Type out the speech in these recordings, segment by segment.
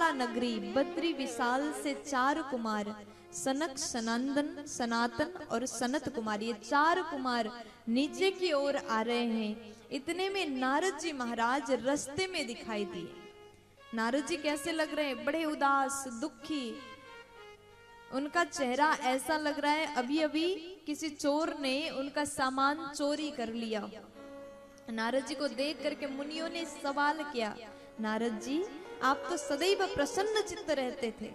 विशाला नगरी बद्री विशाल से 4 कुमार सनक, सनंदन, सनातन और सनत कुमार, ये 4 कुमार नीचे की ओर आ रहे हैं। इतने में नारद जी महाराज रास्ते में दिखाई दिए। नारद जी कैसे लग रहे हैं? बड़े उदास, दुखी। उनका चेहरा ऐसा लग रहा है अभी अभी किसी चोर ने उनका सामान चोरी कर लिया। नारद जी को देख करके मुनियों ने सवाल किया, नारद जी आप तो सदैव प्रसन्न चित्त रहते थे,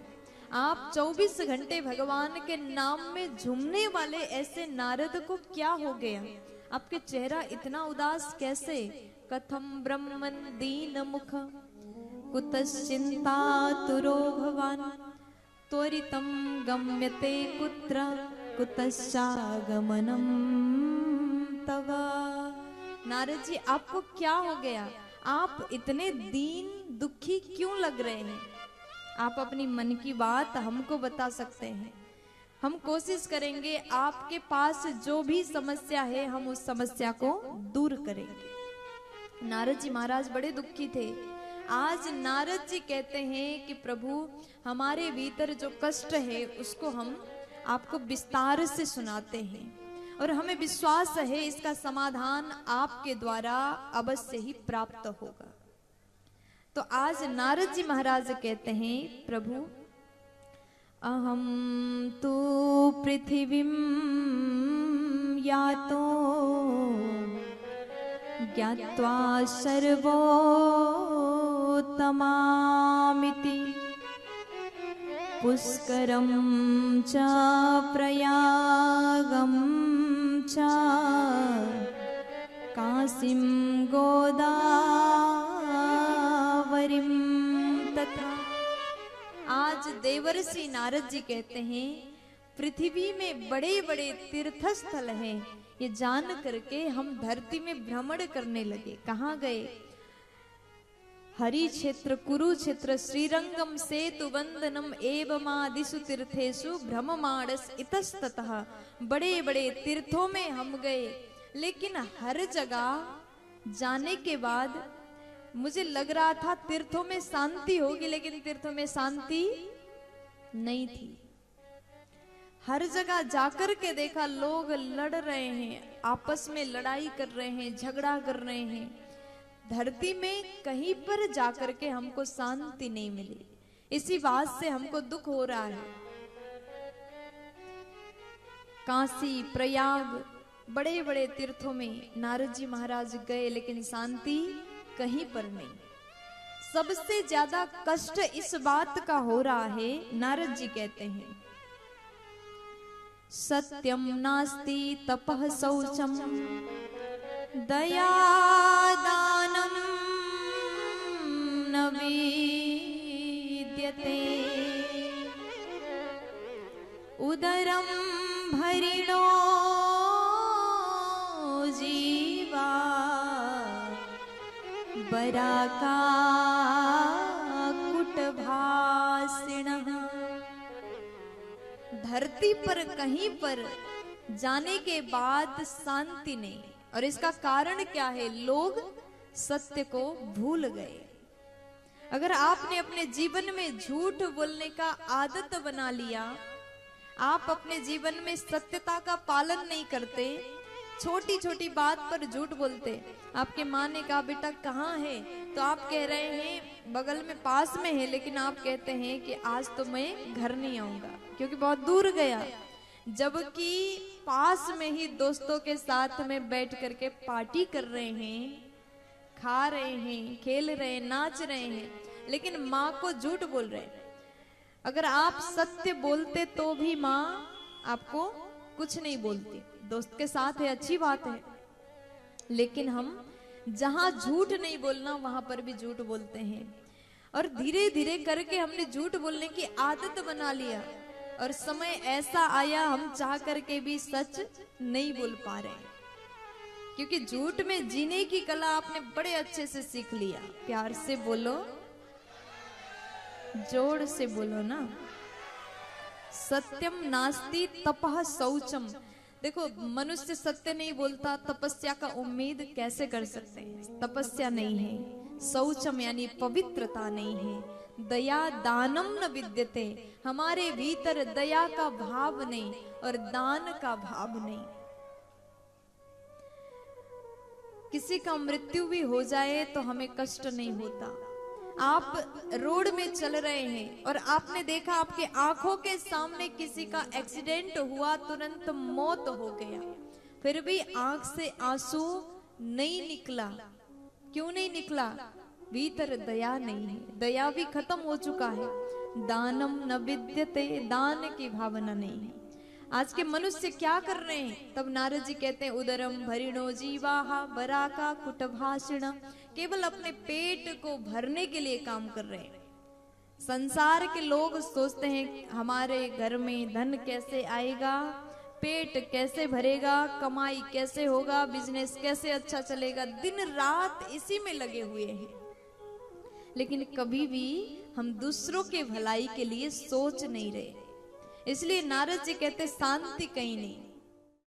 आप 24 घंटे भगवान के नाम में झूमने वाले ऐसे नारद को क्या हो गया? आपके चेहरा इतना उदास कैसे? कथम ब्रह्मन दीन मुख कुतश्चिंता तुरो भवान त्वरितम गम्यते कुत्र कुतश्चागमनम तव। नारद जी आपको क्या हो गया? आप इतने दीन दुखी क्यों लग रहे हैं? आप अपनी मन की बात हमको बता सकते हैं, हम कोशिश करेंगे आपके पास जो भी समस्या है हम उस समस्या को दूर करेंगे। नारद जी महाराज बड़े दुखी थे। आज नारद जी कहते हैं कि प्रभु हमारे भीतर जो कष्ट है उसको हम आपको विस्तार से सुनाते हैं और हमें विश्वास है इसका समाधान आपके द्वारा अवश्य ही प्राप्त होगा। तो आज नारद जी महाराज कहते हैं, प्रभु अहम तो पृथिवीं यातो ज्ञात्वा सर्वोत्तमामिति पुष्करं च प्रयागं च काशीं गोदावरीं तथा। आज देवर्षि नारद जी कहते हैं पृथ्वी में बड़े बड़े तीर्थ स्थल हैं, ये जान करके हम धरती में भ्रमण करने लगे। कहाँ गए? हरि क्षेत्र, कुरुक्षेत्र, श्रीरंगम, सेतु वंदनम एवमादिषु तीर्थेषु भ्रममाणस इतस्ततः। बड़े बड़े तीर्थों में हम गए, लेकिन हर जगह जाने के बाद मुझे लग रहा था तीर्थों में शांति होगी, लेकिन तीर्थों में शांति नहीं थी। हर जगह जाकर के देखा लोग लड़ रहे हैं, आपस में लड़ाई कर रहे हैं, झगड़ा कर रहे हैं। धरती में कहीं पर जाकर के हमको शांति नहीं मिली। इसी बात से हमको दुख हो रहा है। काशी, प्रयाग, बड़े बड़े तीर्थों में नारद जी महाराज गए, लेकिन शांति कहीं पर नहीं। सबसे ज्यादा कष्ट इस बात का हो रहा है, नारद जी कहते हैं सत्यम नास्ति तपः शौचम दया दानम न विद्यते उदरम भरिणो जीवा बराका कुटभासिणः। धरती पर कहीं पर जाने के बाद शांति नहीं, और इसका कारण क्या है? लोग सत्य को भूल गए। अगर आपने अपने जीवन में झूठ बोलने का आदत बना लिया, आप अपने जीवन में सत्यता का पालन नहीं करते, छोटी छोटी बात पर झूठ बोलते। आपके माँ ने कहा बेटा कहाँ है, तो आप कह रहे हैं बगल में पास में है, लेकिन आप कहते हैं कि आज तो मैं घर नहीं आऊंगा क्योंकि बहुत दूर गया। जबकि पास में ही दोस्तों के साथ में बैठ करके पार्टी कर रहे हैं, खा रहे हैं, खेल रहे हैं, नाच रहे हैं, लेकिन माँ को झूठ बोल रहे हैं। अगर आप सत्य बोलते तो भी माँ आपको कुछ नहीं बोलती। दोस्त के साथ है, अच्छी बात है, लेकिन हम जहां झूठ नहीं बोलना वहां पर भी झूठ बोलते हैं। और धीरे धीरे करके हमने झूठ बोलने की आदत बना लिया, और समय ऐसा आया हम चाह करके भी सच नहीं बोल पा रहे, क्योंकि झूठ में जीने की कला आपने बड़े अच्छे से सीख लिया। प्यार से बोलो, जोर से बोलो ना। सत्यम नास्ति तपः शौचम। देखो, मनुष्य सत्य नहीं बोलता, तपस्या का उम्मीद कैसे कर सकते हैं? तपस्या नहीं है, शौचम यानी पवित्रता नहीं है, दया दानम न विद्यते, हमारे भीतर दया का भाव नहीं और दान का भाव नहीं। किसी का मृत्यु भी हो जाए तो हमें कष्ट नहीं होता। आप रोड में चल रहे हैं और आपने देखा आपके आंखों के सामने किसी का एक्सीडेंट हुआ, तुरंत मौत हो गया, फिर भी आंख से आंसू नहीं निकला। क्यों नहीं निकला? भीतर दया नहीं है, दया भी खत्म हो चुका है। दानम न विद्यते, दान की भावना नहीं है। आज के मनुष्य क्या कर रहे हैं? तब नारद जी कहते हैं उदरम भरिणो जीवाहा बराका कुटभाषिण, केवल अपने पेट को भरने के लिए काम कर रहे हैं। संसार के लोग सोचते हैं हमारे घर में धन कैसे आएगा, पेट कैसे भरेगा, कमाई कैसे होगा, बिजनेस कैसे अच्छा चलेगा, दिन रात इसी में लगे हुए हैं। लेकिन कभी भी हम दूसरों के भलाई के लिए सोच नहीं रहे। इसलिए नारद जी कहते शांति कहीं नहीं।